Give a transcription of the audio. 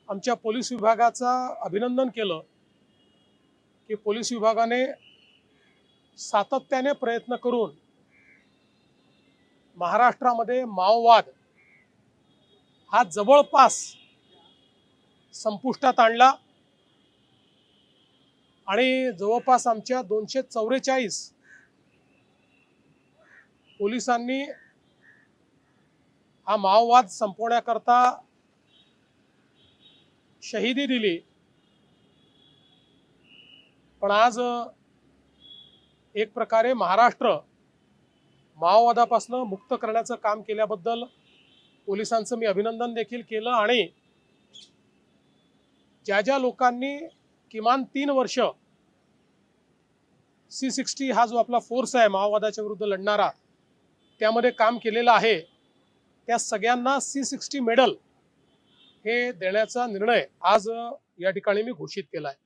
आमच्या पोलीस विभागाचा अभिनंदन केलं की पोलीस विभागाने सातत्याने प्रयत्न करून महाराष्ट्रामध्ये माओवाद हा जवळपास संपुष्टात आणला आणि जवळपास आमच्या 244 पोलिसांनी हा माओवाद संपवण्याकरता शहीदी दिली। पण आज एक प्रकारे महाराष्ट्र माओवादापासून मुक्त करण्याचं काम केल्याबद्दल पोलिसांचं मी अभिनंदन देखील केलं। आणि ज्या ज्या लोकांनी किमान 3 वर्ष C60 हा जो आपला फोर्स आहे माओवादाच्या विरुद्ध लढणारा त्यामध्ये काम केलेलं आहे त्या सगळ्यांना C60 मेडल हे देण्याचा निर्णय आज या ठिकाणी मी घोषित केला आहे।